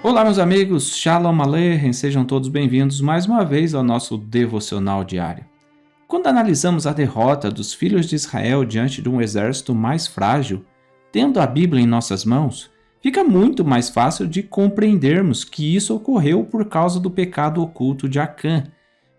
Olá, meus amigos, Shalom Aleichem, sejam todos bem-vindos mais uma vez ao nosso devocional diário. Quando analisamos a derrota dos filhos de Israel diante de um exército mais frágil, tendo a Bíblia em nossas mãos, fica muito mais fácil de compreendermos que isso ocorreu por causa do pecado oculto de Acã.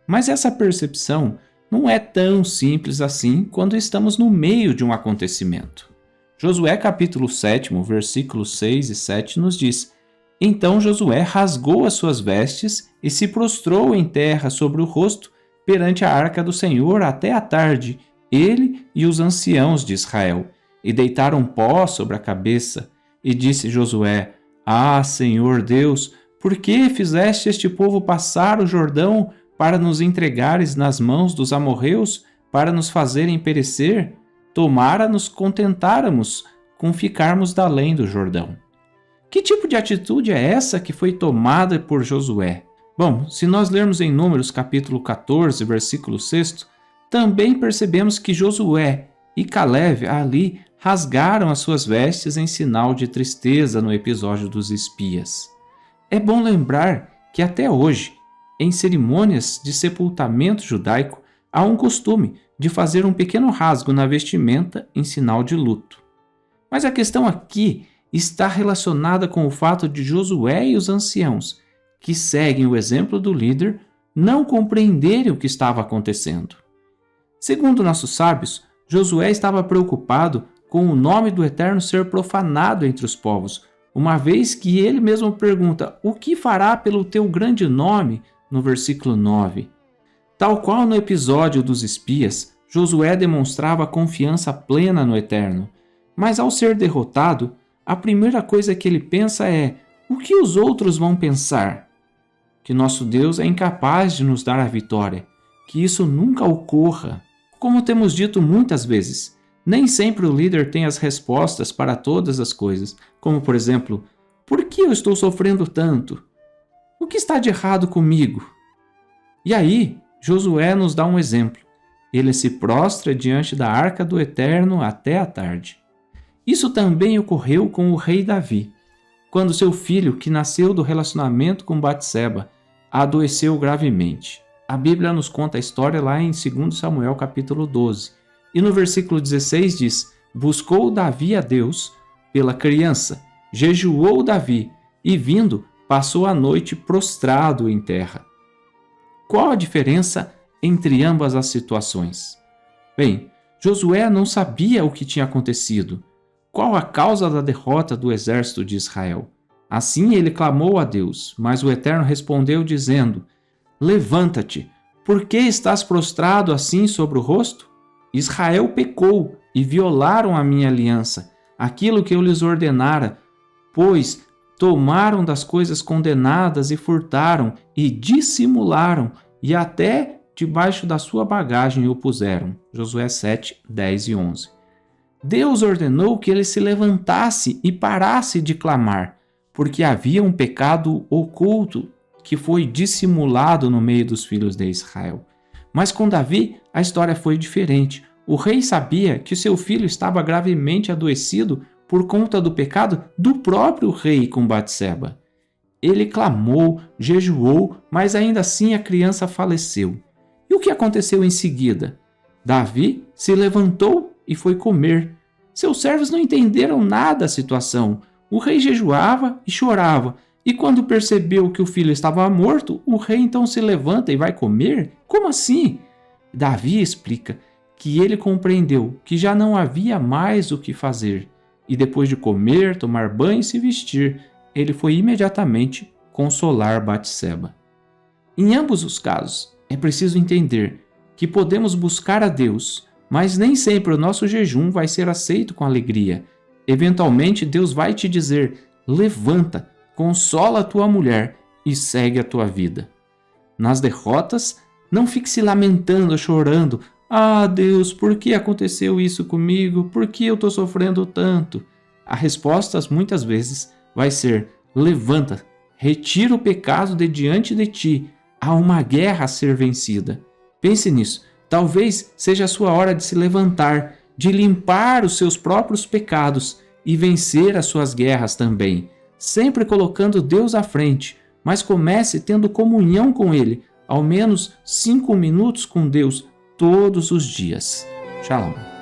Mas essa percepção não é tão simples assim quando estamos no meio de um acontecimento. Josué capítulo 7, versículos 6 e 7 nos diz: Então Josué rasgou as suas vestes e se prostrou em terra sobre o rosto perante a arca do Senhor até a tarde, ele e os anciãos de Israel, e deitaram pó sobre a cabeça. E disse Josué: Ah, Senhor Deus, por que fizeste este povo passar o Jordão para nos entregares nas mãos dos amorreus, para nos fazerem perecer? Tomara nos contentáramos com ficarmos da além do Jordão. Que tipo de atitude é essa que foi tomada por Josué? Bom, se nós lermos em Números capítulo 14, versículo 6, também percebemos que Josué e Caleb ali rasgaram as suas vestes em sinal de tristeza no episódio dos espias. É bom lembrar que até hoje, em cerimônias de sepultamento judaico, há um costume de fazer um pequeno rasgo na vestimenta em sinal de luto. Mas a questão aqui está relacionada com o fato de Josué e os anciãos, que seguem o exemplo do líder, não compreenderem o que estava acontecendo. Segundo nossos sábios, Josué estava preocupado com o nome do Eterno ser profanado entre os povos, uma vez que ele mesmo pergunta: o que fará pelo teu grande nome? No versículo 9. Tal qual no episódio dos espias, Josué demonstrava confiança plena no Eterno, mas ao ser derrotado, a primeira coisa que ele pensa é: o que os outros vão pensar? Que nosso Deus é incapaz de nos dar a vitória, que isso nunca ocorra. Como temos dito muitas vezes, nem sempre o líder tem as respostas para todas as coisas, como por exemplo: por que eu estou sofrendo tanto? O que está de errado comigo? E aí, Josué nos dá um exemplo. Ele se prostra diante da arca do Eterno até a tarde. Isso também ocorreu com o rei Davi, quando seu filho, que nasceu do relacionamento com Batseba, adoeceu gravemente. A Bíblia nos conta a história lá em 2 Samuel capítulo 12. E no versículo 16 diz: Buscou Davi a Deus pela criança, jejuou Davi, e vindo, passou a noite prostrado em terra. Qual a diferença entre ambas as situações? Bem, Josué não sabia o que tinha acontecido. Qual a causa da derrota do exército de Israel? Assim ele clamou a Deus, mas o Eterno respondeu dizendo: Levanta-te, por que estás prostrado assim sobre o rosto? Israel pecou e violaram a minha aliança, aquilo que eu lhes ordenara, pois tomaram das coisas condenadas e furtaram e dissimularam, e até debaixo da sua bagagem o puseram. Josué 7, 10 e 11. Deus ordenou que ele se levantasse e parasse de clamar, porque havia um pecado oculto que foi dissimulado no meio dos filhos de Israel. Mas com Davi, a história foi diferente. O rei sabia que seu filho estava gravemente adoecido por conta do pecado do próprio rei com Batseba. Ele clamou, jejuou, mas ainda assim a criança faleceu. E o que aconteceu em seguida? Davi se levantou e foi comer. Seus servos não entenderam nada da situação. O rei jejuava e chorava. E quando percebeu que o filho estava morto, o rei então se levanta e vai comer? Como assim? Davi explica que ele compreendeu que já não havia mais o que fazer. E depois de comer, tomar banho e se vestir, ele foi imediatamente consolar Batseba. Em ambos os casos, é preciso entender que podemos buscar a Deus, mas nem sempre o nosso jejum vai ser aceito com alegria. Eventualmente, Deus vai te dizer: levanta, consola a tua mulher e segue a tua vida. Nas derrotas, não fique se lamentando, chorando: ah, Deus, por que aconteceu isso comigo? Por que eu estou sofrendo tanto? A resposta, muitas vezes, vai ser: levanta, retira o pecado de diante de ti. Há uma guerra a ser vencida. Pense nisso. Talvez seja a sua hora de se levantar, de limpar os seus próprios pecados e vencer as suas guerras também. sempre colocando Deus à frente, mas comece tendo comunhão com Ele, ao menos 5 minutos com Deus todos os dias. Shalom.